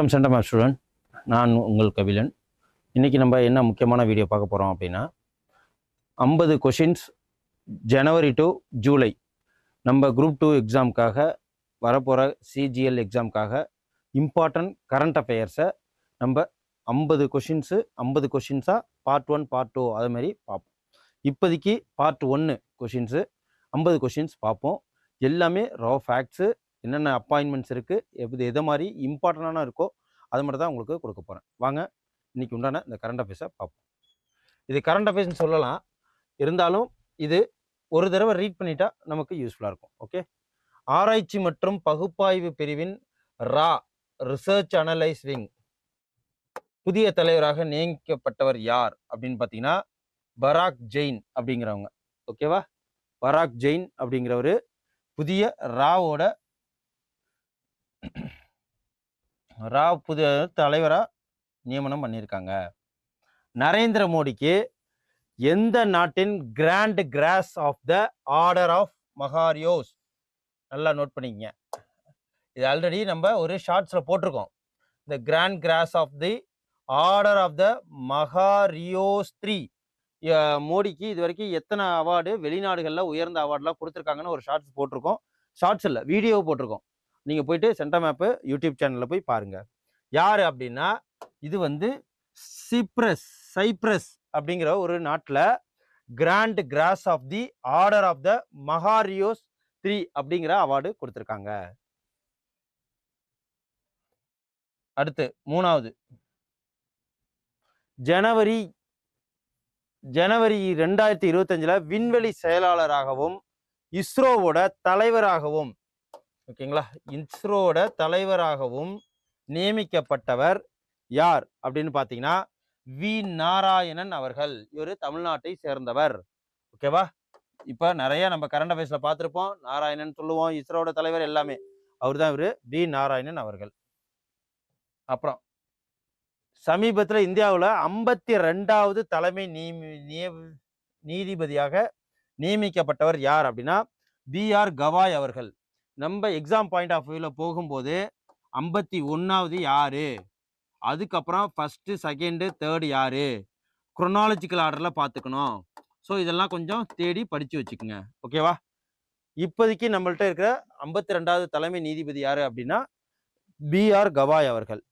வணக்கம் centum student, நான் உங்கள் கபிலன். இன்றைக்கி நம்ம என்ன முக்கியமான வீடியோ பார்க்க போகிறோம் அப்படின்னா 50 கொஷின்ஸ் ஜனவரி டு ஜூலை நம்ம குரூப் 2 எக்ஸாமுக்காக வரப்போகிற சிஜிஎல் எக்ஸாமுக்காக இம்பார்ட்டன்ட் கரண்ட் அஃபேர்ஸை நம்ம 50 கொஷின்ஸாக பார்ட் 1 பார்ட் 2 அது மாதிரி பார்ப்போம். இப்போதைக்கு பார்ட் 1 கொஷின்ஸு 50 கொஷின்ஸ் பார்ப்போம். எல்லாமே ரா ஃபேக்ட்ஸு, என்னென்ன அப்பாயின்மெண்ட்ஸ் இருக்குது, எதை மாதிரி இம்பார்ட்டண்டான இருக்கோ அது மட்டும் தான் உங்களுக்கு கொடுக்க போகிறேன். வாங்க இன்றைக்கி உண்டான இந்த கரண்ட் அஃபேர்ஸை பார்ப்போம். இது கரண்ட் அஃபேர்ஸ்னு சொல்லலாம், இருந்தாலும் இது ஒரு தடவை ரீட் பண்ணிட்டா நமக்கு யூஸ்ஃபுல்லாக இருக்கும். ஓகே. ஆராய்ச்சி மற்றும் பகுப்பாய்வு பிரிவின் ரிசர்ச் அனலைஸ் விங் புதிய தலைவராக நியமிக்கப்பட்டவர் யார் அப்படின்னு பார்த்தீங்கன்னா பராக் ஜெயின் அப்படிங்கிறவங்க. ஓகேவா, பராக் ஜெயின் அப்படிங்கிறவர் புதிய புதிய தலைவராக நியமனம் பண்ணியிருக்காங்க. நரேந்திர மோடிக்கு எந்த நாட்டின் Grand Cross of the order of Makarios, நல்லா நோட் பண்ணிக்கங்க. இது ஆல்ரெடி நம்ம ஒரு ஷார்ட்ஸில் போட்டிருக்கோம். இந்த Grand Cross of the Order of the Makarios 3. மோடிக்கு இது வரைக்கும் எத்தனை அவார்டு வெளிநாடுகளில் உயர்ந்த அவார்டெலாம் கொடுத்துருக்காங்கன்னு ஒரு ஷார்ட்ஸ் போட்டிருக்கோம். ஷார்ட்ஸ் இல்லை, வீடியோ போட்டிருக்கோம். நீங்கள் போயிட்டு சென்டம் மேப்பு யூடியூப் சேனலில் போய் பாருங்கள். யார் அப்படின்னா இது வந்து சைப்ரஸ் அப்படிங்கிற ஒரு நாட்டில் Grand Cross of the Order of the Makarios 3 அப்படிங்கிற அவார்டு கொடுத்துருக்காங்க. அடுத்து 3வது, ஜனவரி 2025 விண்வெளி செயலாளராகவும் இஸ்ரோவோட தலைவராகவும், ஓகேங்களா, இஸ்ரோவோட தலைவராகவும் நியமிக்கப்பட்டவர் யார் அப்படின்னு பார்த்தீங்கன்னா வி நாராயணன் அவர்கள். இவர் தமிழ்நாட்டை சேர்ந்தவர். ஓகேவா. இப்போ நிறைய நம்ம கரண்ட் அஃபேர்ஸில் பார்த்துருப்போம். நாராயணன் சொல்லுவோம், இஸ்ரோவோட தலைவர் எல்லாமே அவர் தான். இவர் வி நாராயணன் அவர்கள். அப்புறம் சமீபத்தில் இந்தியாவில் 52வது தலைமை நீதிபதியாக நியமிக்கப்பட்டவர் யார் அப்படின்னா பிஆர் கவாய் அவர்கள். நம்ம எக்ஸாம் பாயிண்ட் ஆஃப் வியூவில் போகும்போது 51வது யாரு, அதுக்கப்புறம் ஃபஸ்ட்டு செகண்டு தேர்டு யாரு, குரோனாலஜிக்கல் ஆர்டரில் பார்த்துக்கணும். ஸோ இதெல்லாம் கொஞ்சம் தேடி படித்து வச்சுக்கோங்க. ஓகேவா. இப்போதைக்கு நம்மள்ட்ட இருக்கிற 52வது தலைமை நீதிபதி யாரு அப்படின்னா பிஆர் கவாய் அவர்கள்.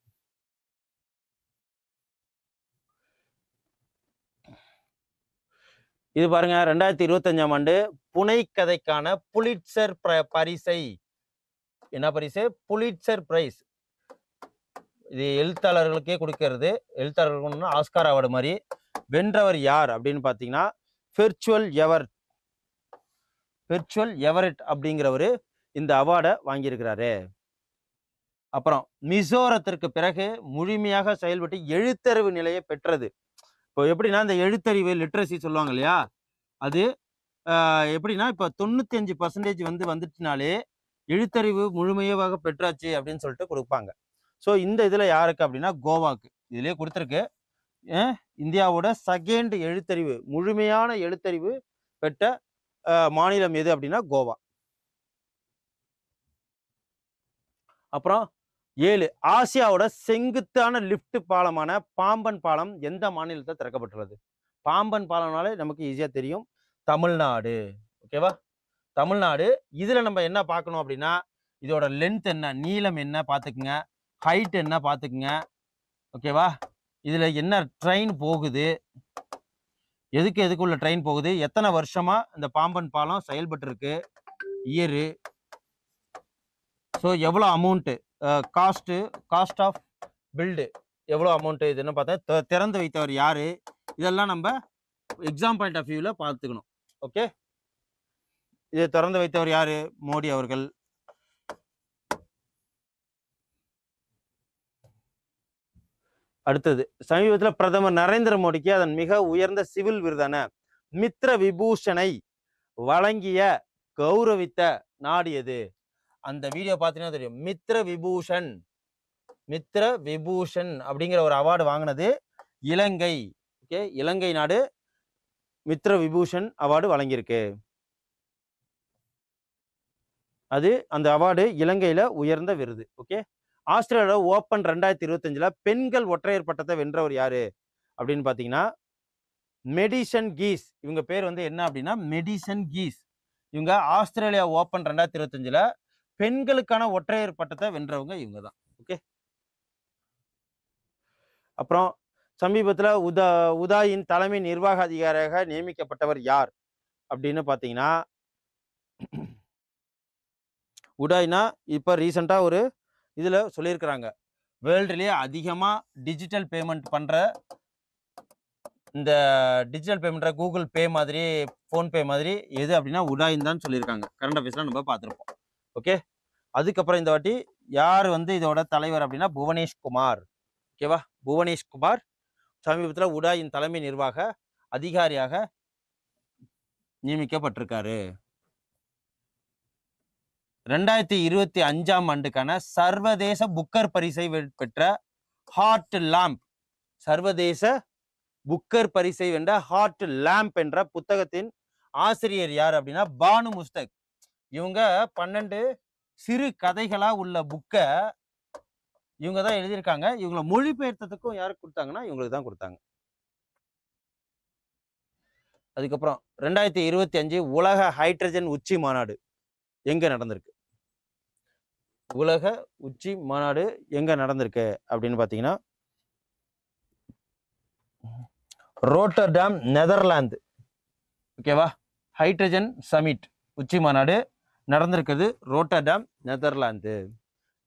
இது பாருங்க, 2025ஆம் ஆண்டு புனைக்கதைக்கான புலிட்சர் பரிசை, என்ன பரிசு, புலிட்சர் பிரைஸ். இது எழுத்தாளர்களுக்கே கொடுக்கிறது, எழுத்தாளர்களுக்கு ஆஸ்கார் அவார்டு மாதிரி. வென்றவர் யார் அப்படின்னு பார்த்தீங்கன்னா பெர்ச்சுவல் எவரெட் அப்படிங்கிறவர் இந்த அவார்டை வாங்கியிருக்கிறாரு. அப்புறம் மிசோரத்திற்கு பிறகு முழுமையாக செயல்பட்டு எழுத்தறிவு நிலையை பெற்றது. இப்போ எப்படின்னா இந்த எழுத்தறிவு லிட்ரஸி சொல்லுவாங்க இல்லையா, அது எப்படின்னா இப்போ 95% வந்துட்டுனாலே எழுத்தறிவு முழுமையாக பெற்றாச்சு அப்படின்னு சொல்லிட்டு கொடுப்பாங்க. ஸோ இந்த இதில் யாருக்கு அப்படின்னா கோவாக்கு இதுலேயே கொடுத்துருக்கு. இந்தியாவோட செகண்ட் முழுமையான எழுத்தறிவு பெற்ற மாநிலம் எது அப்படின்னா கோவா. அப்புறம் 7, ஆசியாவோட செங்குத்தான லிஃப்ட் பாலமான பாம்பன் பாலம் எந்த மாநிலத்தில் திறக்கப்பட்டுள்ளது? பாம்பன் பாலம்னாலே நமக்கு ஈஸியாக தெரியும், தமிழ்நாடு. ஓகேவா, தமிழ்நாடு. இதில் நம்ம என்ன பார்க்கணும் அப்படின்னா இதோட லென்த் என்ன, நீளம் என்ன பார்த்துக்குங்க, ஹைட் என்ன பார்த்துக்குங்க. ஓகேவா, இதில் என்ன ட்ரெயின் போகுது, எதுக்குள்ள ட்ரெயின் போகுது, எத்தனை வருஷமாக இந்த பாம்பன் பாலம் செயல்பட்டு இருக்கு, இயரு, ஸோ எவ்வளோ அமௌண்ட்டு, காஸ்ட் ஆஃப் பில்டு எவ்வளோ அமௌண்ட்டு, இது என்ன பார்த்தா திறந்து வைத்தவர் யார், இதெல்லாம் நம்ம எக்ஸாம் பாயிண்ட் ஆஃப் வியூவில் பார்த்துக்கணும். ஓகே, இது திறந்து வைத்தவர் யார், மோடி அவர்கள். அடுத்தது, சமீபத்தில் பிரதமர் நரேந்திர மோடிக்கு அதன் மிக உயர்ந்த சிவில் விருதான மித்ர விபூஷனை வழங்கிய கௌரவித்த நாடு எது? அந்த வீடியோ பார்த்தீங்கன்னா தெரியும். மித்ர விபூஷன் அப்படிங்கிற ஒரு அவார்டு வாங்கினது இலங்கை. ஓகே, இலங்கை நாடு மித்ர விபூஷன் அவார்டு வழங்கியிருக்கு. அது அந்த அவார்டு இலங்கையில் உயர்ந்த விருது. ஓகே, ஆஸ்திரேலியா ஓப்பன் 2025ல பெண்கள் ஒற்றையர் பட்டத்தை வென்றவர் யாரு அப்படின்னு பார்த்தீங்கன்னா மெடிசன் கீஸ். இவங்க பேர் வந்து என்ன அப்படின்னா மெடிசன் கீஸ். இவங்க ஆஸ்திரேலியா ஓப்பன் 2025ல பெண்களுக்கான ஒற்றையர் பட்டத்தை வென்றவங்க இவங்க தான். ஓகே. அப்புறம் சமீபத்தில் உதாயின் தலைமை நிர்வாக அதிகாரியாக நியமிக்கப்பட்டவர் யார் அப்படின்னு பார்த்தீங்கன்னா உடாய்னா இப்போ ரீசெண்டாக ஒரு இதில் சொல்லியிருக்கிறாங்க வேர்ல்டுலேயே அதிகமாக டிஜிட்டல் பேமெண்ட் பண்ணுற இந்த டிஜிட்டல் பேமெண்ட்டை கூகுள் பே மாதிரி ஃபோன்பே மாதிரி எது அப்படின்னா உடாயின் தான் சொல்லியிருக்காங்க. கரண்ட் அஃபேர்ஸ்லாம் நம்ம பார்த்துருப்போம். ஓகே. அதுக்கப்புறம் இந்த வாட்டி யார் வந்து இதோட தலைவர் அப்படின்னா புவனேஷ்குமார். ஓகேவா? புவனேஷ்குமார் சமீபத்தில் உடாயின் தலைமை நிர்வாக அதிகாரியாக நியமிக்கப்பட்டிருக்காரு. 2025ஆம் ஆண்டுக்கான சர்வதேச புக்கர் பரிசை பெற்ற ஹார்ட் லேம்ப், சர்வதேச புக்கர் பரிசை வென்ற ஹார்ட் லேம்ப் என்ற புத்தகத்தின் ஆசிரியர் யார் அப்படின்னா பானு முஸ்தக். இவங்க 12 சிறு கதைகளா உள்ள புக்கை இவங்க தான் எழுதியிருக்காங்க. இவங்களை மொழிபெயர்த்ததுக்கும் யாருக்கு கொடுத்தாங்கன்னா இவங்களுக்கு தான் கொடுத்தாங்க. அதுக்கப்புறம் 2025 உலக ஹைட்ரஜன் உச்சி மாநாடு எங்க நடந்திருக்கு? உலக உச்சி மாநாடு எங்க நடந்திருக்கு அப்படின்னு பார்த்தீங்கன்னா ரோட்டர்டாம், நெதர்லாந்து. ஓகேவா? ஹைட்ரஜன் சமிட் உச்சி மாநாடு நடந்திருக்குது ரோட்டர்டாம், நெதர்லாந்து.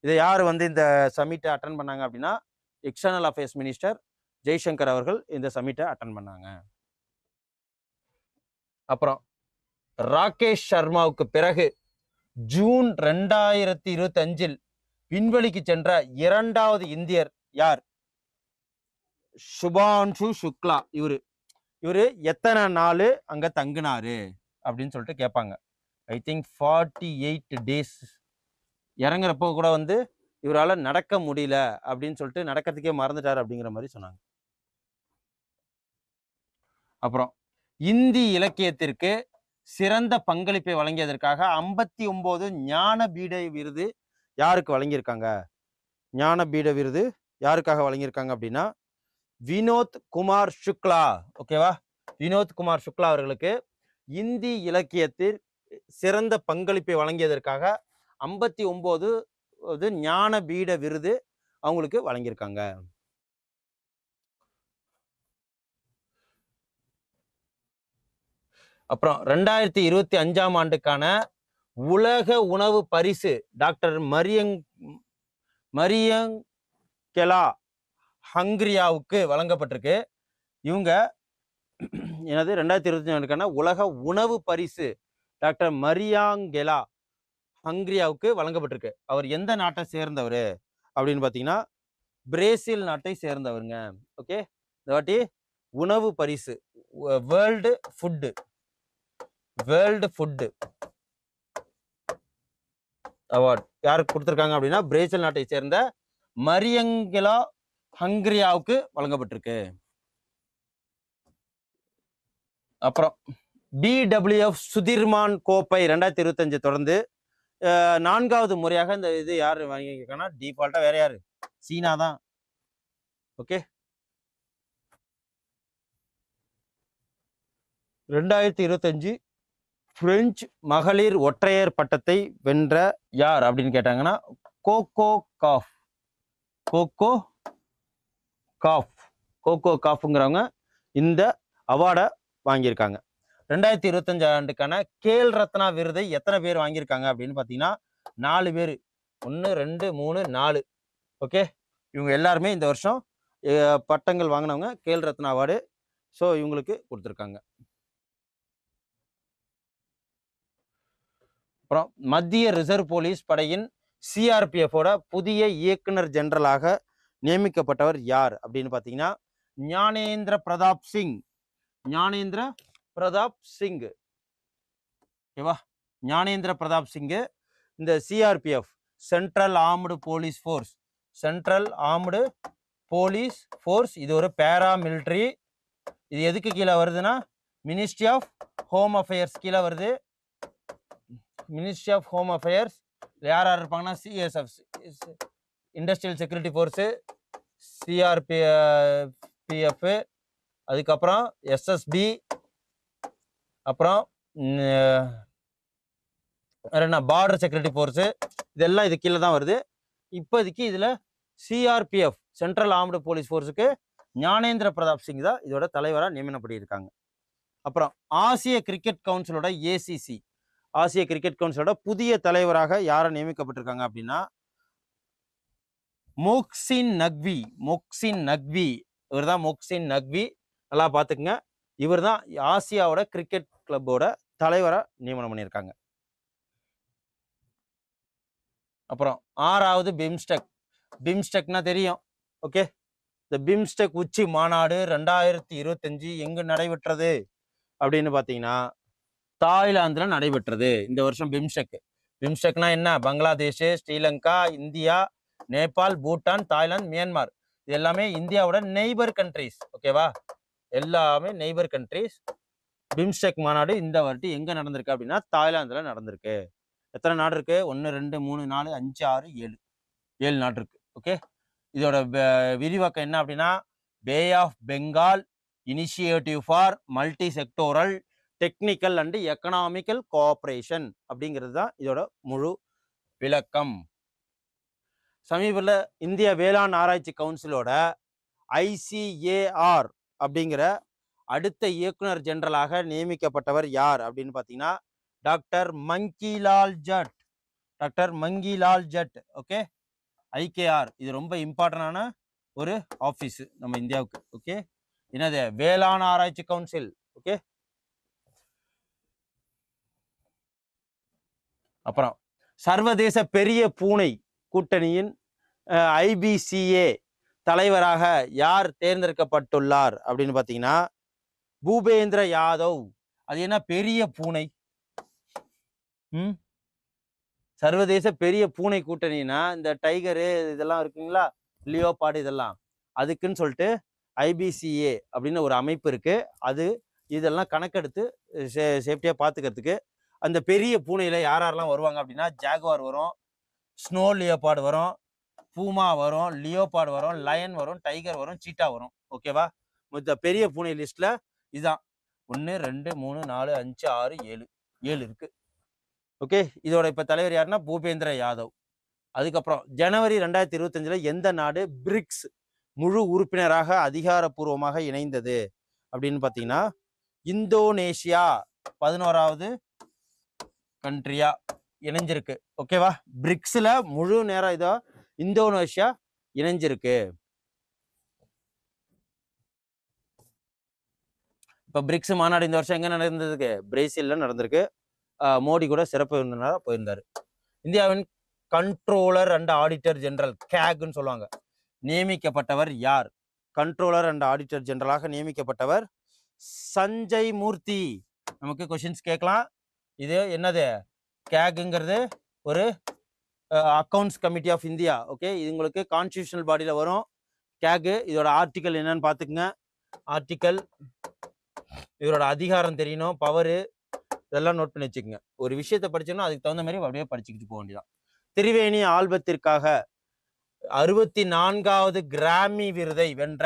இதை யார் வந்து இந்த சமிட்டை அட்டன் பண்ணாங்க அப்படின்னா எக்ஸ்டர்னல் அஃபேர்ஸ் மினிஸ்டர் ஜெய்சங்கர் அவர்கள் இந்த சமிட்டை அட்டன் பண்ணாங்க. அப்புறம் ராகேஷ் சர்மாவுக்கு பிறகு ஜூன் 2025 விண்வெளிக்கு சென்ற 2வது இந்தியர் யார்? சுபான்ஷு சுக்லா. இவரு எத்தனை நாள் அங்க தங்கினாரு அப்படின்னு சொல்லிட்டு கேட்பாங்க. I think 48 days. இறங்குறப்போ கூட வந்து இவரால் நடக்க முடியல அப்படின்னு சொல்லிட்டு நடக்கிறதுக்கே மறந்துட்டாரு அப்படிங்கிற மாதிரி சொன்னாங்க. அப்புறம் இந்தி இலக்கியத்திற்கு சிறந்த பங்களிப்பை வழங்கியதற்காக 59 ஞானபீட விருது யாருக்கு வழங்கியிருக்காங்க? ஞானபீட விருது யாருக்காக வழங்கியிருக்காங்க அப்படின்னா வினோத் குமார் சுக்லா. ஓகேவா? வினோத் குமார் சுக்லா அவர்களுக்கு இந்தி இலக்கியத்தில் சிறந்த பங்களிப்பை வழங்கியதற்காக 59 ஞானபீட விருது அவங்களுக்கு வழங்கியிருக்காங்க. அப்புறம் 2025ஆம் ஆண்டுக்கான உலக உணவு பரிசு டாக்டர் மரியங்கெலா ஹங்கிரியாவுக்கு வழங்கப்பட்டிருக்கு. இவங்க எனது 2025 ஆண்டுக்கான உலக உணவு பரிசு டாக்டர் மரியாங்கெலா ஹங்கிரியாவுக்கு வழங்கப்பட்டிருக்கு. அவர் எந்த நாட்டை சேர்ந்தவர் அப்படின்னு பார்த்தீங்கன்னா பிரேசில் நாட்டை சேர்ந்தவருங்க. ஓகே. இந்த வாட்டி உணவு பரிசு வேர்ல்டு ஃபுட்டு அவார்ட் யாருக்கு கொடுத்துருக்காங்க அப்படின்னா பிரேசில் நாட்டை சேர்ந்த மரியங்கெலா ஹங்கிரியாவுக்கு வழங்கப்பட்டிருக்கு. அப்புறம் BWF சுதிர்மான் கோப்பை 2025 தொடர்ந்து 4வது முறையாக இந்த இது யார் வாங்கியிருக்காங்கன்னா டிஃபால்ட்டா வேற யாரு? சீனா தான். ஓகே. 2025 பிரெஞ்சு மகளிர் ஒற்றையர் பட்டத்தை வென்ற யார் அப்படின்னு கேட்டாங்கன்னா கோகோ காஃப்ங்கிறவங்க இந்த அவார்டை வாங்கியிருக்காங்க. 2025 ஆண்டுக்கான கேல் ரத்னா விருதை எத்தனை பேர் வாங்கியிருக்காங்க அப்படின்னு பார்த்தீங்கன்னா 4 பேர். 1 2 3 4. ஓகே. இவங்க எல்லாருமே இந்த வருஷம் பட்டங்கள் வாங்கினவங்க கேல் ரத்னா அவார்டு. ஸோ இவங்களுக்கு கொடுத்துருக்காங்க. அப்புறம் மத்திய ரிசர்வ் போலீஸ் படையின் CRPF புதிய இயக்குனர் ஜெனரலாக நியமிக்கப்பட்டவர் யார் அப்படின்னு பார்த்தீங்கன்னா ஞானேந்திர பிரதாப் சிங். ஓகேவா? ஞானேந்திர பிரதாப் சிங் இந்த CRPF central armed police force இது ஒரு பேராமிலிட்ரி. இது எதுக்கு கீழே வருதுன்னா மினிஸ்ட்ரி ஆஃப் ஹோம் அஃபேர்ஸ் கீழே வருது. மினிஸ்ட்ரி ஆஃப் ஹோம் அஃபேர்ஸ் யார் இருப்பாங்கன்னா இண்டஸ்ட்ரியல் செக்யூரிட்டி ஃபோர்ஸு, சிஆர்பிஎஃப், அதுக்கப்புறம் எஸ்எஸ்பி, அப்புறம் வேற என்ன பார்டர் செக்யூரிட்டி ஃபோர்ஸு, இதெல்லாம் இது கீழே தான் வருது. இப்போதைக்கு இதில் சிஆர்பிஎஃப் சென்ட்ரல் ஆர்ம்டு போலீஸ் ஃபோர்ஸுக்கு ஞானேந்திர பிரதாப் சிங் தான் இதோட தலைவராக நியமனப்பட்டிருக்காங்க. அப்புறம் ஆசிய கிரிக்கெட் கவுன்சிலோட ஏசிசி, ஆசிய கிரிக்கெட் கவுன்சிலோட புதிய தலைவராக யாரை நியமிக்கப்பட்டிருக்காங்க அப்படின்னா மொஹ்சின் நக்வி. இவர் தான் மொஹ்சின் நக்வி. நல்லா பார்த்துக்குங்க. இவர் தான் ஆசியாவோட கிரிக்கெட் கிளப்போட தலைவராக நியமனம் பண்ணியிருக்காங்க. அப்புறம் 6வது பிம்ஸ்டெக்னா தெரியும். ஓகே, இந்த பிம்ஸ்டெக் உச்சி மாநாடு 2025 எங்கு நடைபெற்றது அப்படின்னு பார்த்தீங்கன்னா தாய்லாந்துல நடைபெற்றது இந்த வருஷம். பிம்ஸ்டெக்னா என்ன? Bangladesh, Sri Lanka, India, Nepal, Bhutan, Thailand, Myanmar, இது எல்லாமே இந்தியாவோட நெய்பர் கண்ட்ரிஸ். ஓகேவா, எல்லாமே நெய்பர் கண்ட்ரிஸ். பிம்ஸ்டெக் மாநாடு இந்த வாட்டி எங்க நடந்திருக்கு அப்படின்னா தாய்லாந்துல நடந்திருக்கு. எத்தனை நாடு இருக்கு? 1 2 3 4 5 6 7 நாடு இருக்கு. ஓகே, இதோட விரிவாக்கம் என்ன அப்படின்னா bay of Bengal initiative for multi sectoral technical and economical cooperation அப்படிங்கிறது தான் இதோட முழு விளக்கம். சமீபத்தில் இந்திய வேளாண் ஆராய்ச்சி கவுன்சிலோட ICAR அப்படிங்கிற அடுத்த இயக்குனர் ஜெனரலாக நியமிக்கப்பட்டவர் யார் அப்படின்னு பார்த்தீங்கன்னா doctor Mangilal Z. Okay, IKR இது ரொம்ப இம்பார்ட்டன்டான ஒரு ஆஃபீஸ் நம்ம இந்தியாவுக்கு. ஓகே, என்னது? வேளாண் ஆராய்ச்சி கவுன்சில். ஓகே, அப்புறம் சர்வதேச பெரிய பூனை கூட்டணியின் IBCA தலைவராக யார் தேர்ந்தெடுக்கப்பட்டுள்ளார் அப்படின்னு பார்த்தீங்கன்னா பூபேந்திர யாதவ். அது என்ன பெரிய பூனை? சர்வதேச பெரிய பூனை கூட்டணினா இந்த டைகரு இதெல்லாம் இருக்குங்களா, லியோபார்டு, இதெல்லாம் அதுக்குன்னு சொல்லிட்டு IBCA அப்படின்னு ஒரு அமைப்பு இருக்கு. அது இதெல்லாம் கணக்கெடுத்து சேஃப்டியா பார்த்துக்கிறதுக்கு அந்த பெரிய பூனையில யாரெல்லாம் வருவாங்க அப்படின்னா ஜாகுவார் வரும், ஸ்னோ லியோபார்டு வரும், பூமா வரும், லியோபார்டு வரும், லயன் வரும், டைகர் வரும், சீட்டா வரும். ஓகேவா, இந்த பெரிய பூனை லிஸ்ட்ல இதுதான் 1 2 3 4 5 6 7 இருக்கு. ஓகே, இதோட இப்ப தலைவர் யாருன்னா பூபேந்திர யாதவ். அதுக்கப்புறம் ஜனவரி 2025 எந்த நாடு பிரிக்ஸ் முழு உறுப்பினராக அதிகாரப்பூர்வமாக இணைந்தது அப்படின்னு பார்த்தீங்கன்னா இந்தோனேஷியா 11வது கண்ட்ரியா இணைஞ்சிருக்கு. ஓகேவா, பிரிக்ஸ்ல முழு நேரம் இதோ இந்தோனேஷியா இணைஞ்சிருக்கு. இப்ப பிரிக்ஸ் மாநாடு இந்த வருஷம் எங்க நடந்ததுக்கு? பிரேசில்ல நடந்திருக்கு. மோடி கூட சிறப்பு விருந்தினராக போயிருந்தாரு. இந்தியாவின் கண்ட்ரோலர் அண்ட் ஆடிட்டர் ஜெனரல் கேக்னு சொல்லுவாங்க நியமிக்கப்பட்டவர் யார்? கண்ட்ரோலர் அண்ட் ஆடிட்டர் ஜெனரலாக நியமிக்கப்பட்டவர் சஞ்சய் மூர்த்தி. நமக்கு கொஸ்டின்ஸ் கேட்கலாம். இது என்னது? கேக்ங்கிறது ஒரு Accounts Committee of India. Okay, இது உங்களுக்கு கான்ஸ்டியூஷனல் பாடியில் வரும். கேக் இதோட ஆர்டிக்கல் என்னன்னு பார்த்துக்குங்க. ஆர்டிக்கல், இதோட அதிகாரம் தெரியணும், பவரு, இதெல்லாம் நோட் பண்ணி வச்சுக்கோங்க. ஒரு விஷயத்தை படிச்சோம்னா அதுக்கு தகுந்த மாதிரி அப்படியே படிச்சுக்கிட்டு போக வேண்டியதான். திரிவேணி ஆல்பத்திற்காக 64வது கிராமி விருதை வென்ற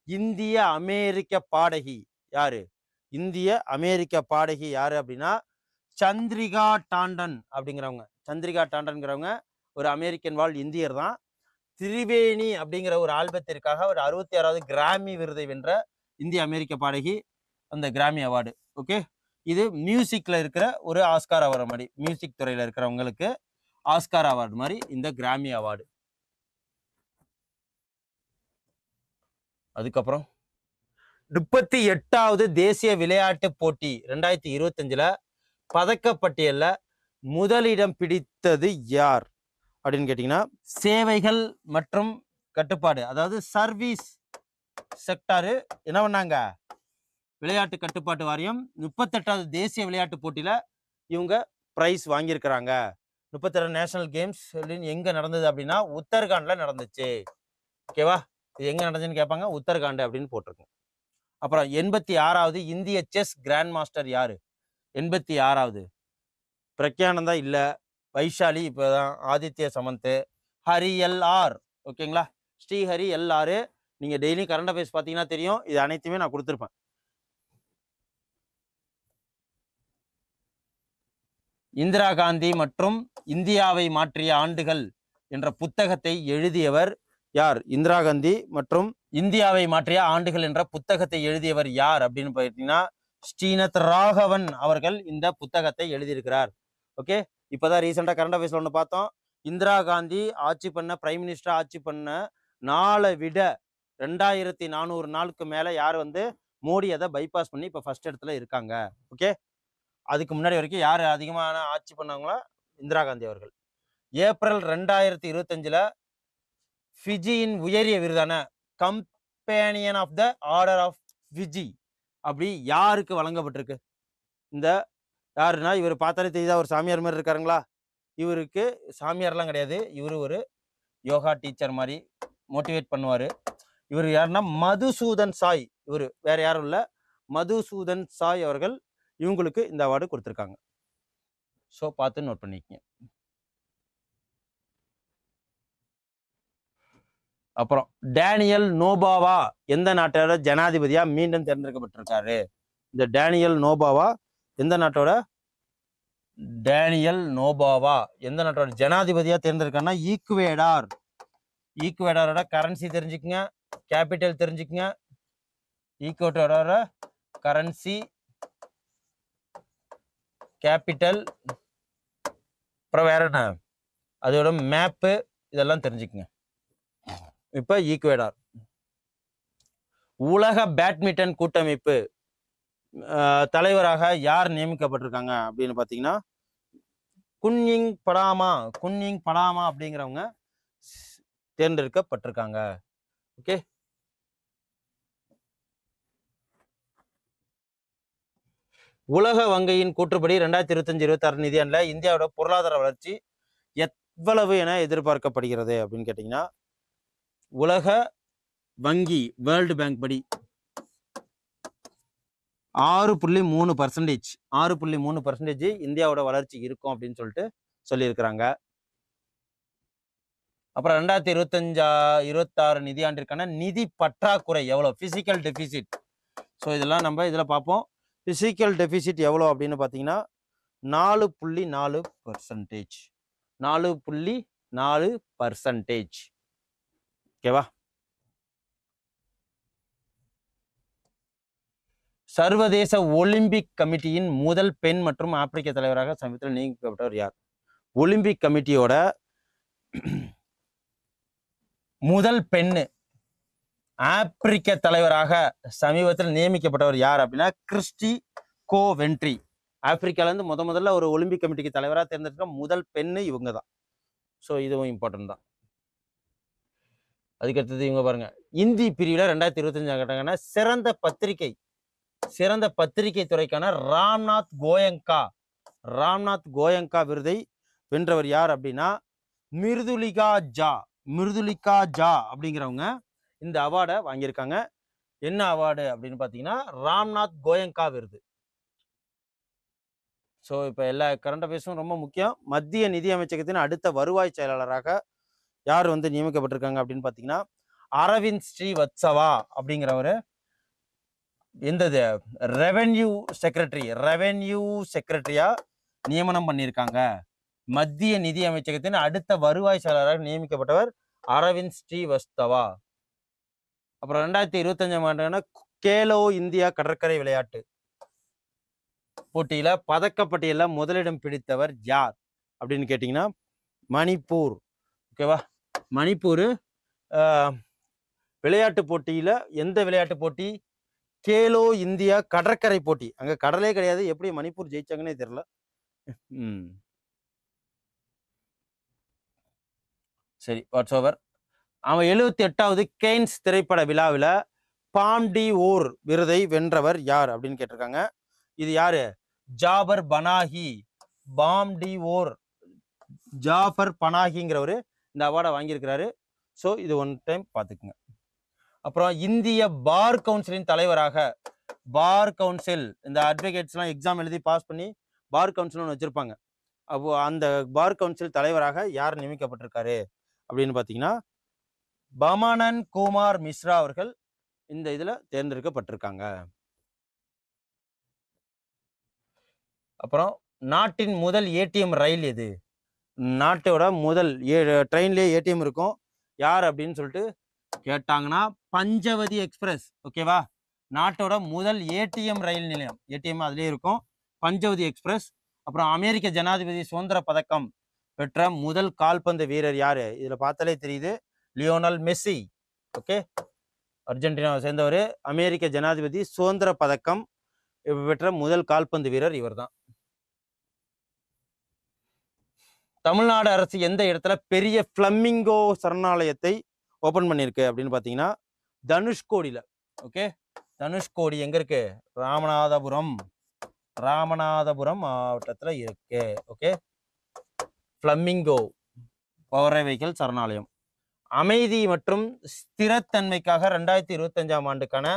இந்திய அமெரிக்க பாடகி யாரு? இந்திய அமெரிக்க பாடகி யாரு அப்படின்னா சந்திரிகா டாண்டன் அப்படிங்கிறவங்க. சந்திரிகா டாண்டன்கிறவங்க ஒரு அமெரிக்கன் வாழ் இந்தியர் தான். திரிவேணி அப்படிங்கிற ஒரு ஆல்பத்திற்காக ஒரு 66வது கிராமி விருதை வென்ற இந்திய அமெரிக்க பாடகி, அந்த கிராமி அவார்டு. ஓகே, இது மியூசிக்ல இருக்கிற ஒரு ஆஸ்கார் அவார்டு மாதிரி, மியூசிக் துறையில இருக்கிறவங்களுக்கு ஆஸ்கார் அவார்டு மாதிரி இந்த கிராமி அவார்டு. அதுக்கப்புறம் 38வது தேசிய விளையாட்டு போட்டி 2025 பதக்கப்பட்டியல்ல முதலிடம் பிடித்தது யார் அப்படின்னு கேட்டீங்கன்னா சேவைகள் மற்றும் கட்டுப்பாடு, அதாவது சர்வீஸ் செக்டாரு என்ன பண்ணாங்க? விளையாட்டு கட்டுப்பாட்டு வாரியம் 38வது தேசிய விளையாட்டு போட்டியில இவங்க பிரைஸ் வாங்கியிருக்கிறாங்க. 38 நேஷனல் கேம்ஸ் எங்க நடந்தது அப்படின்னா உத்தரகாண்ட்ல நடந்துச்சு. ஓகேவா, இது எங்க நடந்துச்சுன்னு கேட்பாங்க, உத்தரகாண்ட் அப்படின்னு போட்டிருக்கோம். அப்புறம் 86வது இந்திய செஸ் கிராண்ட் மாஸ்டர் யாரு? 86வது பிரக்யானந்தா இல்ல, வைஷாலி இப்பதான், ஆதித்ய சமந்த், ஹரி எல்ஆர். ஓகேங்களா, ஸ்ரீஹரி எல்ஆர். நீங்க டெய்லி கரண்ட் அஃபேர்ஸ் பார்த்தீங்கன்னா தெரியும், இது அனைத்துமே நான் கொடுத்துருப்பேன். இந்திரா காந்தி மற்றும் இந்தியாவை மாற்றிய ஆண்டுகள் என்ற புத்தகத்தை எழுதியவர் யார்? இந்திரா காந்தி மற்றும் இந்தியாவை மாற்றிய ஆண்டுகள் என்ற புத்தகத்தை எழுதியவர் யார் அப்படின்னு பார்த்தீங்கன்னா ஸ்ரீநாத் ராகவன் அவர்கள் இந்த புத்தகத்தை எழுதியிருக்கிறார். ஓகே, இப்போதான் ரீசெண்டாக கரண்ட் அஃபேர்ஸ்ல ஒன்று பார்த்தோம். இந்திரா காந்தி ஆட்சி பண்ண, பிரைம் மினிஸ்டர் ஆட்சி பண்ண நாளை விட 2400 நாளுக்கு மேலே யார் வந்து மோடி அதை பைபாஸ் பண்ணி இப்போ ஃபர்ஸ்ட் இடத்துல இருக்காங்க. ஓகே, அதுக்கு முன்னாடி வரைக்கும் யார் அதிகமான ஆட்சி பண்ணாங்களோ இந்திரா காந்தி அவர்கள். ஏப்ரல் 2025 ஃபிஜியின் உயரிய விருதான companion of the order of Fiji அப்படி யாருக்கு வழங்கப்பட்டிருக்கு? இந்த யாருன்னா, இவர் பார்த்தாலே தெரியுதா ஒரு சாமியார் மாதிரி இருக்காருங்களா? இவருக்கு சாமியார்லாம் கிடையாது, இவர் ஒரு யோகா டீச்சர் மாதிரி மோட்டிவேட் பண்ணுவார். இவர் யாருன்னா மதுசூதன் சாய். இவர் வேற யாரும் இல்லை, மதுசூதன் சாய் அவர்கள் இவங்களுக்கு இந்த அவார்டு கொடுத்துருக்காங்க. ஸோ பார்த்து நோட் பண்ணிக்கங்க. அப்புறம் டேனியல் நோபாவா எந்த நாட்டோட ஜனாதிபதியா மீண்டும் தேர்ந்தெடுக்கப்பட்டிருக்காரு? இந்த டேனியல் நோபாவா எந்த நாட்டோட எந்த நாட்டோட ஜனாதிபதியா தேர்ந்தெடுக்காருன்னா ஈக்குவேடார். ஈக்குவேடாரோட கரன்சி தெரிஞ்சுக்குங்க, கேபிட்டல் தெரிஞ்சுக்குங்க. ஈக்குவேடாரோட கரன்சி, கேபிட்டல், அப்புறம் வேற என்ன, அதோட மேப்பு, இதெல்லாம் தெரிஞ்சுக்குங்க. இப்ப ஈக்குவேடார். உலக பேட்மிண்டன் கூட்டமைப்பு தலைவராக யார் நியமிக்கப்பட்டிருக்காங்க அப்படின்னு பாத்தீங்கன்னா குன்யிங் படாமா அப்படிங்கிறவங்க தேர்ந்தெடுக்கப்பட்டிருக்காங்க. ஓகே, உலக வங்கியின் கூற்றுப்படி 2025-26 நிதியாண்டில் இந்தியாவோட பொருளாதார வளர்ச்சி எவ்வளவு என எதிர்பார்க்கப்படுகிறது அப்படின்னு கேட்டீங்கன்னா, உலக வங்கி வேர்ல்டு பேங்க் படி 6.3% இந்தியாவோட வளர்ச்சி இருக்கும் அப்படின்னு சொல்லிட்டு சொல்லியிருக்கிறாங்க. அப்புறம் 2025-26 நிதியாண்டிற்கான நிதி பற்றாக்குறை எவ்வளோ, பிசிக்கல் டெபிசிட். ஸோ இதெல்லாம் நம்ம இதில் பார்ப்போம். பிசிக்கல் டெபிசிட் எவ்வளோ அப்படின்னு பார்த்தீங்கன்னா 4.4%. 4.4%. ஓகேவா? சர்வதேச ஒலிம்பிக் கமிட்டியின் முதல் பெண் மற்றும் ஆப்பிரிக்க தலைவராக சமீபத்தில் நியமிக்கப்பட்டவர் யார்? ஒலிம்பிக் கமிட்டியோட முதல் பெண்ணு ஆப்பிரிக்க தலைவராக சமீபத்தில் நியமிக்கப்பட்டவர் யார் அப்படின்னா கிறிஸ்டி கோவென்ட்ரி. ஆப்பிரிக்காலேருந்து முதல்ல ஒரு ஒலிம்பிக் கமிட்டிக்கு தலைவராக தேர்ந்தெடுக்க முதல் பெண்ணு இவங்க தான். ஸோ இதுவும் இம்பார்ட்டன்ட் தான். அதுக்கடுத்தது இவங்க பாருங்க, இந்தி பிரிவில் 2025 கேட்டாங்கன்னா சிறந்த பத்திரிகை துறைக்கான ராம்நாத் கோயங்கா விருதை வென்றவர் யார் அப்படின்னா மிருதுலிகா ஜா அப்படிங்கிறவங்க இந்த அவார்டை வாங்கியிருக்காங்க. என்ன அவார்டு அப்படின்னு பார்த்தீங்கன்னா ராம்நாத் கோயங்கா விருது. ஸோ இப்போ எல்லா கரண்ட் அஃபேர்ஸும் ரொம்ப முக்கியம். மத்திய நிதி அமைச்சகத்தின் அடுத்த வருவாய் செயலாளராக யார் வந்து நியமிக்கப்பட்டிருக்காங்க அப்படின்னு பார்த்தீங்கன்னா அரவிந்த் ஸ்ரீவத்சவா அப்படிங்கிறவர் எந்தது ரெவென்யூ செக்ரட்டரியா நியமனம் பண்ணியிருக்காங்க. மத்திய நிதி அமைச்சகத்தின் அடுத்த வருவாய் செயலாளராக நியமிக்கப்பட்டவர் அரவிந்த் ஸ்ரீவத்சவா. அப்புறம் 2025 ஆண்டுக்கான கேலோ இந்தியா கடற்கரை விளையாட்டு போட்டியில பதக்கப்பட்டியலில் முதலிடம் பிடித்தவர் யார் அப்படின்னு கேட்டீங்கன்னா மணிப்பூர். ஓகேவா, மணிப்பூர் விளையாட்டு போட்டியில எந்த விளையாட்டு போட்டி? கேலோ இந்தியா கடற்கரை போட்டி. அங்க கடலே கிடையாது, எப்படி மணிப்பூர் ஜெயிச்சாங்கன்னே தெரியல. சரி, வாட்ஸ் ஓவர். அவன் 78வது கெய்ன்ஸ் திரைப்பட விழாவில் பாம் டி ஓர் விருதை வென்றவர் யார் அப்படின்னு கேட்டிருக்காங்க. இது யாரு? ஜாபர் பனாகிங்கிறவரு இந்த அவார்டை வாங்கியிருக்கிறாரு. ஸோ இது ஒன் டைம் பார்த்துக்குங்க. அப்புறம் இந்திய பார் கவுன்சிலின் தலைவராக, பார் கவுன்சில் இந்த அட்வொகேட்ஸ்லாம் எக்ஸாம் எழுதி பாஸ் பண்ணி பார் கவுன்சில் ஒன்று வச்சிருப்பாங்க. அப்போ அந்த பார் கவுன்சில் தலைவராக யார் நியமிக்கப்பட்டிருக்காரு அப்படின்னு பார்த்தீங்கன்னா பமானன் குமார் மிஸ்ரா அவர்கள் இந்த இதில் தேர்ந்தெடுக்கப்பட்டிருக்காங்க. அப்புறம் நாட்டின் முதல் ஏடிஎம் ரயில் எது? நாட்டோட முதல் ட்ரெயின்லேயே ஏடிஎம் இருக்கும் யார் அப்படின்னு சொல்லிட்டு கேட்டாங்கன்னா பஞ்சவதி எக்ஸ்பிரஸ். ஓகேவா? நாட்டோட முதல் ஏடிஎம் ரயில் நிலையம், ஏடிஎம் அதுலேயே இருக்கும், பஞ்சவதி எக்ஸ்பிரஸ். அப்புறம் அமெரிக்க ஜனாதிபதி சுதந்திர பதக்கம் பெற்ற முதல் கால்பந்து வீரர் யாரு? இதில் பார்த்தாலே தெரியுது, லியோனல் மெஸ்ஸி. ஓகே, அர்ஜென்டினாவை சேர்ந்தவர், அமெரிக்க ஜனாதிபதி சுதந்திர பதக்கம் பெற்ற முதல் கால்பந்து வீரர் இவர் தான். தமிழ்நாடு அரசு எந்த இடத்துல பெரிய ஃப்ளமிங்கோ சரணாலயத்தை ஓப்பன் பண்ணியிருக்கு அப்படின்னு பார்த்தீங்கன்னா தனுஷ்கோடியில். ஓகே, தனுஷ்கோடி எங்கே இருக்கு? ராமநாதபுரம் மாவட்டத்தில் இருக்கு. ஓகே, ஃப்ளமிங்கோ பறவைகள் சரணாலயம். அமைதி மற்றும் ஸ்திரத்தன்மைக்காக 2025ஆம் ஆண்டுக்கான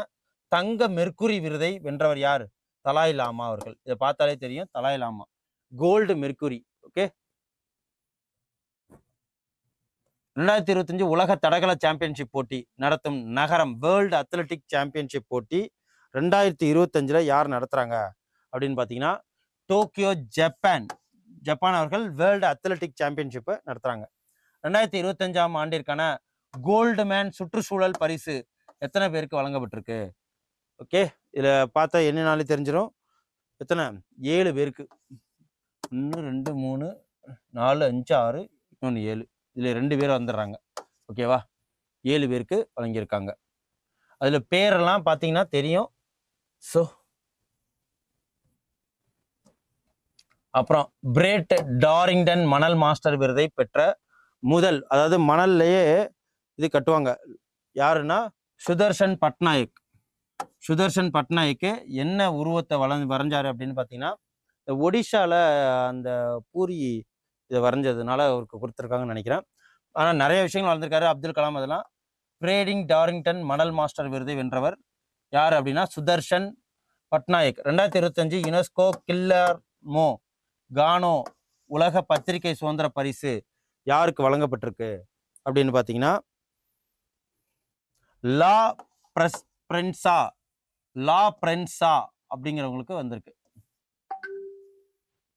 தங்க மெர்க்குரி விருதை வென்றவர் யார்? தலாய் லாமா அவர்கள். இதை பார்த்தாலே தெரியும், Dalai Lama. Gold mercury. Okay, 2025 உலக தடகள சாம்பியன்ஷிப் போட்டி நடத்தும் நகரம், வேர்ல்டு அத்லெட்டிக் சாம்பியன்ஷிப் போட்டி 2025 யார் நடத்துறாங்க அப்படின்னு பார்த்தீங்கன்னா டோக்கியோ, ஜப்பான் அவர்கள் வேர்ல்டு அத்லெட்டிக் சாம்பியன்ஷிப்பை நடத்துறாங்க. 2025ஆம் ஆண்டிற்கான கோல்டுமேன் சுற்றுச்சூழல் பரிசு எத்தனை பேருக்கு வழங்கப்பட்டிருக்கு? ஓகே, இதில் பார்த்தா என்னனாலே தெரிஞ்சிடும். எத்தனை? 7 பேருக்கு. 1 2 3 4 5 6 இன்னொன்று 7. இதில் 2 பேர் வந்துடுறாங்க. ஓகேவா? 7 பேருக்கு வழங்கியிருக்காங்க. அதில் பேரெல்லாம் பார்த்தீங்கன்னா தெரியும். ஸோ அப்புறம் பிரெட் டாரிங்டன் மணல் மாஸ்டர் விருதை பெற்ற முதல், அதாவது மணல்லையே இது கட்டுவாங்க, யாருன்னா சுதர்ஷன் பட்நாயக். என்ன உருவத்தை வரைஞ்சாரு அப்படின்னு பார்த்தீங்கன்னா இந்த ஒடிஷாவில் அந்த பூரி இதை வரைஞ்சதுனால அவருக்கு கொடுத்துருக்காங்கன்னு நினைக்கிறேன். ஆனால் நிறைய விஷயங்கள் வளர்ந்துருக்காரு அப்துல் கலாம். அதெல்லாம் பிரேடிங் டாரிங்டன் மணல் மாஸ்டர் விருதை வென்றவர் யார் அப்படின்னா சுதர்ஷன் பட்நாயக். 2025 யுனெஸ்கோ கில்லர்மோ கானோ உலக பத்திரிகை சுதந்திர பரிசு யாருக்கு வழங்கப்பட்டிருக்கு அப்படின்னு பார்த்தீங்கன்னா லா பிரென்சா அப்படிங்கிறவங்களுக்கு வந்திருக்கு.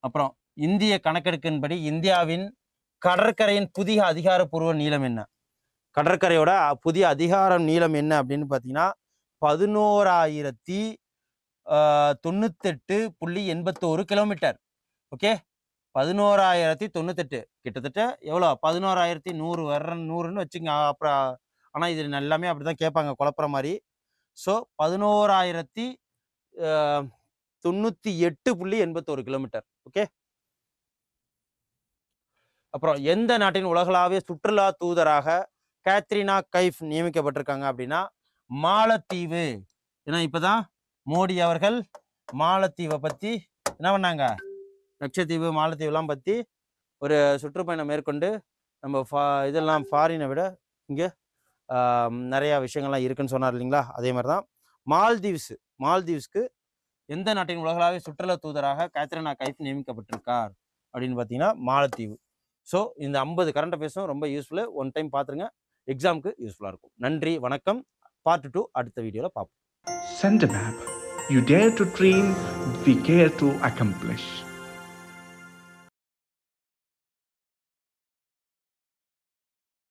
அப்புறம் இந்திய கணக்கெடுக்கின்படி இந்தியாவின் கடற்கரையின் புதிய அதிகாரப்பூர்வ நீளம் என்ன? கடற்கரையோட புதிய அதிகார நீளம் என்ன அப்படின்னு பார்த்தீங்கன்னா 11,098.81 கிலோமீட்டர். ஓகே, 11,098, கிட்டத்தட்ட எவ்வளோ? 11,100 வச்சுங்க. அப்புறம் ஆனால் இது எல்லாமே அப்படி தான் கேட்பாங்க, குழப்புற மாதிரி. So 11,098.81 kilometre. ஓகே, அப்புறம் எந்த நாட்டின் உலகளாவிய சுற்றுலா தூதராக கேத்ரினா கைஃப் நியமிக்கப்பட்டிருக்காங்க அப்படின்னா மாலத்தீவு. ஏன்னா இப்போதான் மோடி அவர்கள் மாலத்தீவை பற்றி என்ன பண்ணாங்க, லட்சத்தீவு மாலத்தீவுலாம் பற்றி ஒரு சுற்றுப்பயணம் மேற்கொண்டு நம்ம இதெல்லாம் ஃபாரினை விட இங்கே நிறையா விஷயங்கள்லாம் இருக்குன்னு சொன்னார் இல்லைங்களா? அதே மாதிரி தான் மால்தீவ்ஸ்க்கு எந்த நாட்டின் உலகளாவிய சுற்றுலா தூதராக கேத்ரினா கைஃப் நியமிக்கப்பட்டிருக்கார் அப்படின்னு பார்த்தீங்கன்னா மாலத்தீவு. ஸோ இந்த 50 கரண்ட் அஃபேர்ஸும் ரொம்ப யூஸ்ஃபுல்லு. ஒன் டைம் பார்த்துருங்க, எக்ஸாமுக்கு யூஸ்ஃபுல்லாக இருக்கும். நன்றி, வணக்கம். பார்ட் 2 அடுத்த வீடியோவில் பார்ப்போம். Send a map. You dare to dream, we care to accomplish.